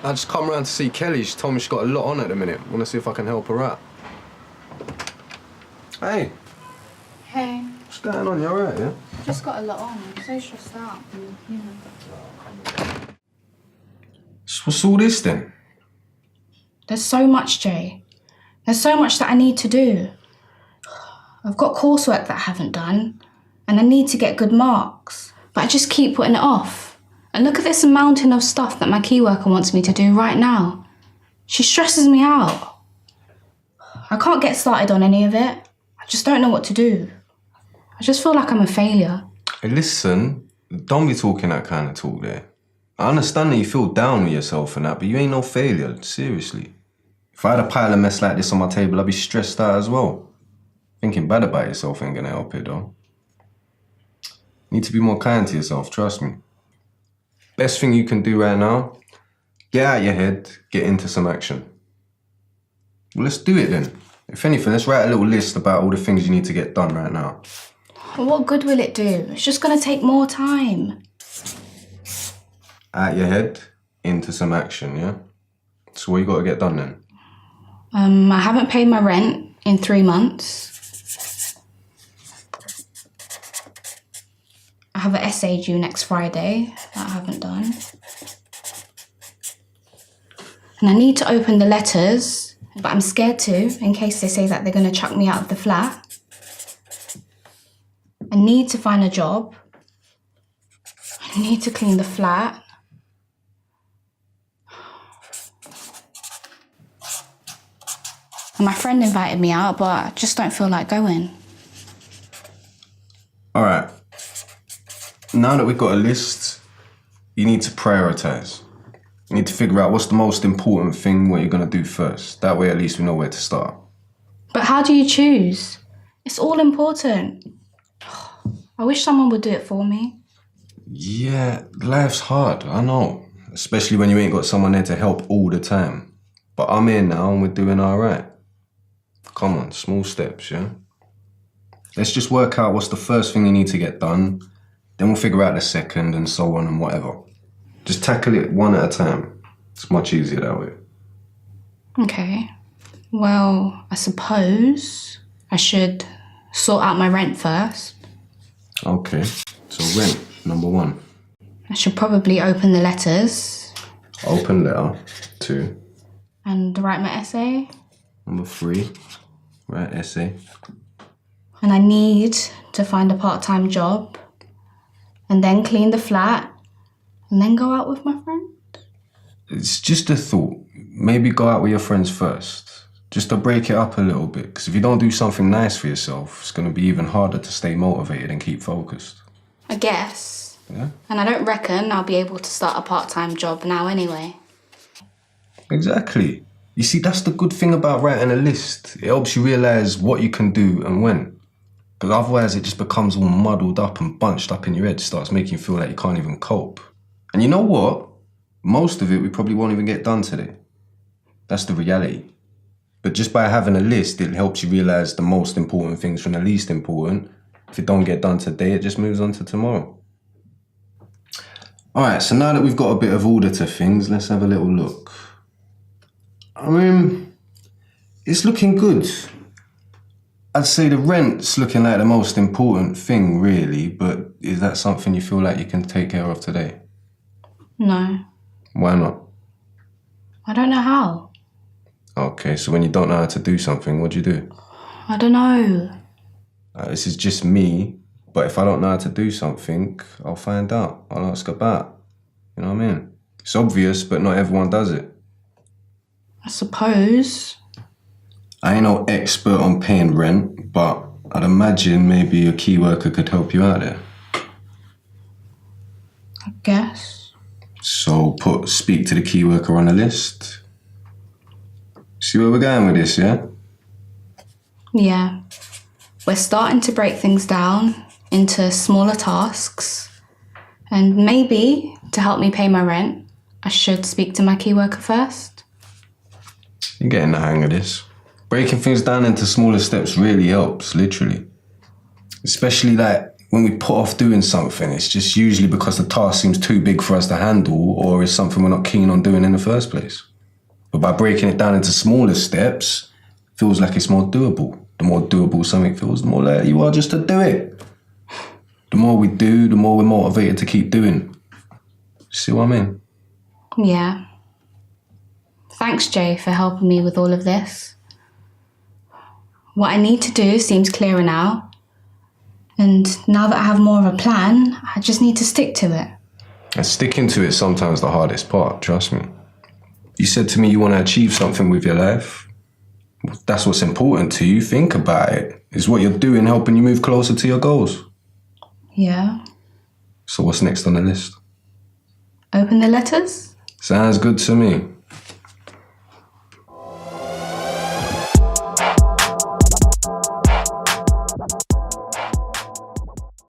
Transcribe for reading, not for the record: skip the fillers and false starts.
I just come round to see Kelly. She told me she's got a lot on at the minute. Want to see if I can help her out. Hey. Hey. What's going on? You alright, yeah? Just got a lot on. I'm so stressed out. You know. So what's all this then? There's so much, Jay. There's so much that I need to do. I've got coursework that I haven't done, and I need to get good marks. But I just keep putting it off. And look at this mountain of stuff that my key worker wants me to do right now. She stresses me out. I can't get started on any of it. I just don't know what to do. I just feel like I'm a failure. Hey, listen, don't be talking that kind of talk there. I understand that you feel down with yourself and that, but you ain't no failure, seriously. If I had a pile of mess like this on my table, I'd be stressed out as well. Thinking bad about yourself ain't gonna help it, though. You need to be more kind to yourself, trust me. Best thing you can do right now, get out your head, get into some action. Well, let's do it then. If anything, let's write a little list about all the things you need to get done right now. What good will it do? It's just gonna take more time. Out your head, into some action, yeah? So what you got to get done then? I haven't paid my rent in 3 months. I have an essay due next Friday that I haven't done. And I need to open the letters, but I'm scared to, in case they say that they're going to chuck me out of the flat. I need to find a job. I need to clean the flat. And my friend invited me out, but I just don't feel like going. All right. Now that we've got a list, you need to prioritize. You need to figure out what's the most important thing, what you're going to do first. That way, at least we know where to start. But how do you choose? It's all important. I wish someone would do it for me. Yeah, life's hard, I know. Especially when you ain't got someone there to help all the time. But I'm here now and we're doing all right. Come on, small steps, yeah? Let's just work out what's the first thing you need to get done. Then we'll figure out the second and so on and whatever. Just tackle it one at a time. It's much easier that way. Okay. Well, I suppose I should sort out my rent first. Okay, so rent, number 1. I should probably open the letters. Open letter, 2. And write my essay. Number 3, write essay. And I need to find a part-time job. And then clean the flat. And then go out with my friend. It's just a thought. Maybe go out with your friends first. Just to break it up a little bit. Because if you don't do something nice for yourself, it's going to be even harder to stay motivated and keep focused. I guess. Yeah? And I don't reckon I'll be able to start a part-time job now anyway. Exactly. You see, that's the good thing about writing a list. It helps you realise what you can do and when. Because otherwise it just becomes all muddled up and bunched up in your head. Starts making you feel like you can't even cope. And you know what? Most of it we probably won't even get done today. That's the reality. But just by having a list, it helps you realise the most important things from the least important. If it don't get done today, it just moves on to tomorrow. All right, so now that we've got a bit of order to things, let's have a little look. I mean, it's looking good. I'd say the rent's looking like the most important thing, really, but is that something you feel like you can take care of today? No. Why not? I don't know how. Okay, so when you don't know how to do something, what do you do? I don't know. This is just me, but if I don't know how to do something, I'll find out. I'll ask about. You know what I mean? It's obvious, but not everyone does it. I suppose. I ain't no expert on paying rent, but I'd imagine maybe a key worker could help you out there. I guess. So speak to the key worker on the list. See where we're going with this, yeah? Yeah. We're starting to break things down into smaller tasks. And maybe, to help me pay my rent, I should speak to my key worker first. You're getting the hang of this. Breaking things down into smaller steps really helps, literally. Especially like when we put off doing something, it's just usually because the task seems too big for us to handle or is something we're not keen on doing in the first place. But by breaking it down into smaller steps, it feels like it's more doable. The more doable something feels, the more likely you are just to do it. The more we do, the more we're motivated to keep doing. See what I mean? Yeah. Thanks, Jay, for helping me with all of this. What I need to do seems clearer now. And now that I have more of a plan, I just need to stick to it. And sticking to it is sometimes the hardest part, trust me. You said to me you want to achieve something with your life. That's what's important to you. Think about it. Is what you're doing helping you move closer to your goals? Yeah. So what's next on the list? Open the letters? Sounds good to me.